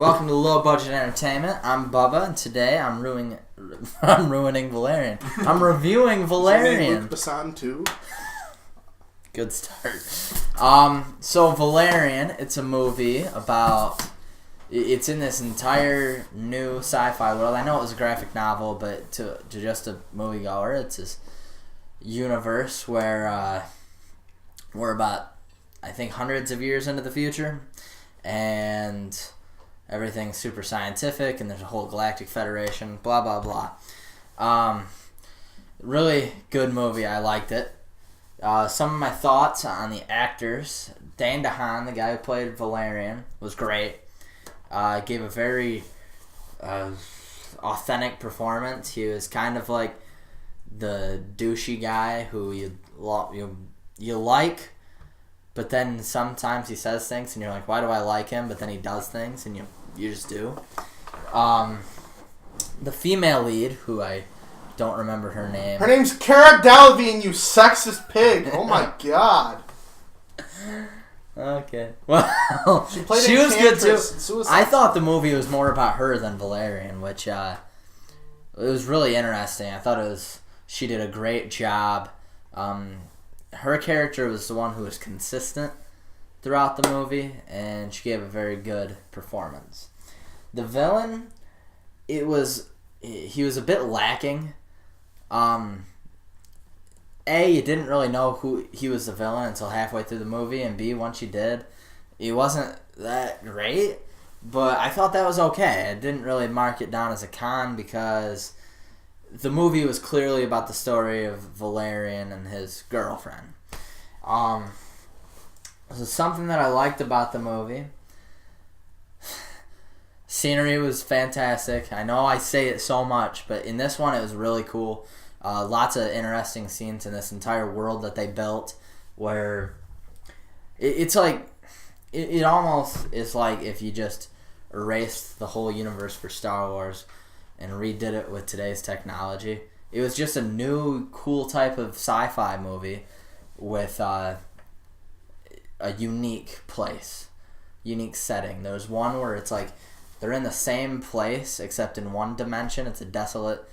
Welcome to Low Budget Entertainment. I'm Bubba, and today I'm ruining Valerian. I'm reviewing Valerian. Luc Besson too. Good start. So Valerian, it's a movie about. It's in this entire new sci-fi world. I know it was a graphic novel, but to just a moviegoer, it's this universe where we're about, I think, hundreds of years into the future, and everything's super scientific, and there's a whole galactic federation, blah, blah, blah. Really good movie. I liked it. Some of my thoughts on the actors. Dane DeHaan, the guy who played Valerian, was great. Gave a very authentic performance. He was kind of like the douchey guy who you like, but then sometimes he says things and you're like, why do I like him? But then he does things and you just do. The female lead, who I don't remember her name. Her name's Cara Delevingne, you sexist pig. Oh my god. Okay. Well, she was good too. I thought the movie was more about her than Valerian, which it was really interesting. I thought she did a great job. Her character was the one who was consistent throughout the movie, and she gave a very good performance. The villain, he was a bit lacking. A, you didn't really know who he was the villain until halfway through the movie, and B, once you did, he wasn't that great, but I thought that was okay. I didn't really mark it down as a con because the movie was clearly about the story of Valerian and his girlfriend. So something that I liked about the movie, scenery was fantastic. I know I say it so much, but in this one it was really cool. Lots of interesting scenes in this entire world that they built, where it's like it almost is like if you just erased the whole universe for Star Wars and redid it with today's technology. It was just a new, cool type of sci-fi movie with a unique place, unique setting. There's one where it's like they're in the same place, except in one dimension it's a desolate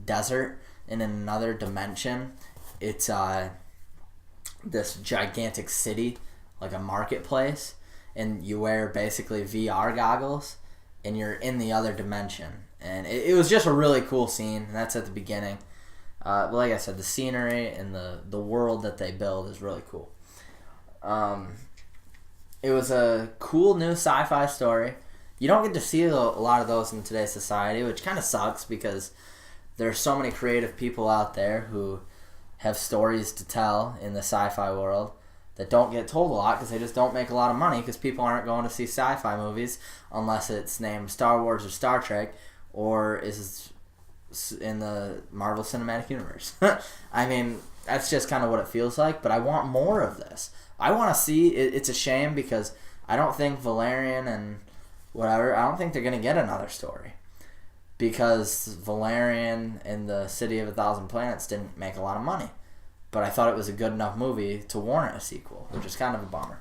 desert. And in another dimension, it's this gigantic city, like a marketplace, and you wear basically VR goggles, and you're in the other dimension. And it was just a really cool scene, and that's at the beginning. But like I said, the scenery and the world that they build is really cool. It was a cool new sci-fi story. You don't get to see a lot of those in today's society, which kind of sucks because there's so many creative people out there who have stories to tell in the sci-fi world that don't get told a lot because they just don't make a lot of money because people aren't going to see sci-fi movies unless it's named Star Wars or Star Trek or is in the Marvel Cinematic Universe. I mean, that's just kind of what it feels like, but I want more of this. I want to see, it's a shame because I don't think Valerian and whatever, I don't think they're going to get another story. Because Valerian and the City of a Thousand Planets didn't make a lot of money. But I thought it was a good enough movie to warrant a sequel, which is kind of a bummer.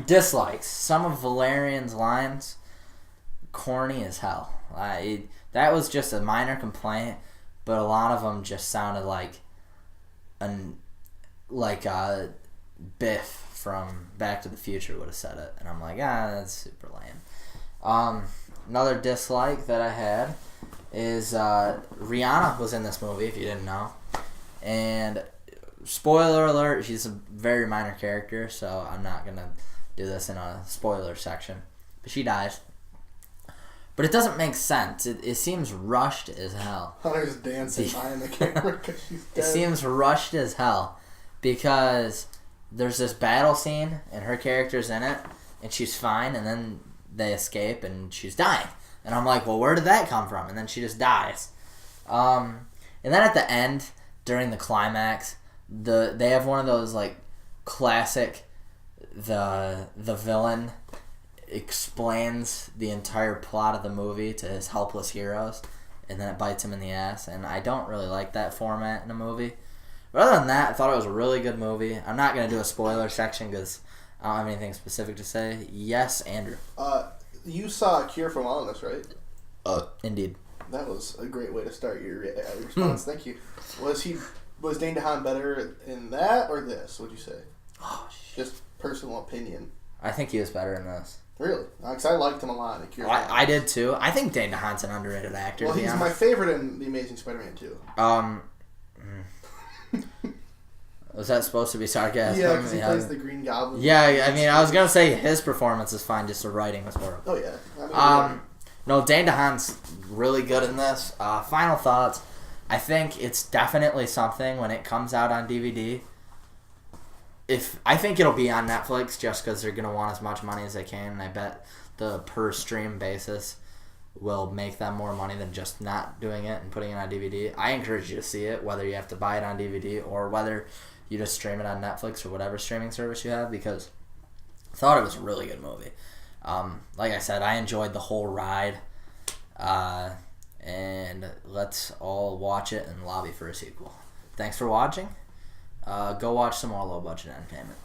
Dislikes. Some of Valerian's lines, corny as hell. That was just a minor complaint, but a lot of them just sounded like Biff from Back to the Future would have said it. And I'm like, that's super lame. Another dislike that I had is Rihanna was in this movie, if you didn't know. And spoiler alert, she's a very minor character, so I'm not going to do this in a spoiler section. But she dies. But it doesn't make sense. It seems rushed as hell. Hunter's dancing behind the camera because she's dead. It seems rushed as hell because there's this battle scene and her character's in it and she's fine, and then they escape and she's dying. And I'm like, well, where did that come from? And then she just dies. And then at the end, during the climax, they have one of those like classic the villain explains the entire plot of the movie to his helpless heroes, and then it bites him in the ass. And I don't really like that format in a movie. But other than that, I thought it was a really good movie. I'm not going to do a spoiler section because I don't have anything specific to say. Yes, Andrew. you saw A Cure for Wellness, right? Indeed. That was a great way to start your response. Thank you. Was Dane DeHaan better in that or this? What'd you say? Oh, shit. Just personal opinion. I think he was better in this. Really? Because I liked him a lot in A Cure. I did too. I think Dane DeHaan's an underrated actor. Well, he's my favorite in The Amazing Spider-Man 2. Was that supposed to be sarcasm? Yeah, because he plays the Green Goblin. Yeah, I mean, I was gonna say his performance is fine, just the writing was horrible. Oh yeah. No, Dane DeHaan's really good in this. Final thoughts. I think it's definitely something when it comes out on DVD. I think it'll be on Netflix just because they're gonna want as much money as they can, and I bet the per stream basis will make them more money than just not doing it and putting it on DVD. I encourage you to see it, whether you have to buy it on DVD or whether you just stream it on Netflix or whatever streaming service you have, because I thought it was a really good movie. Like I said, I enjoyed the whole ride, and let's all watch it and lobby for a sequel. Thanks for watching. Go watch some more low-budget entertainment.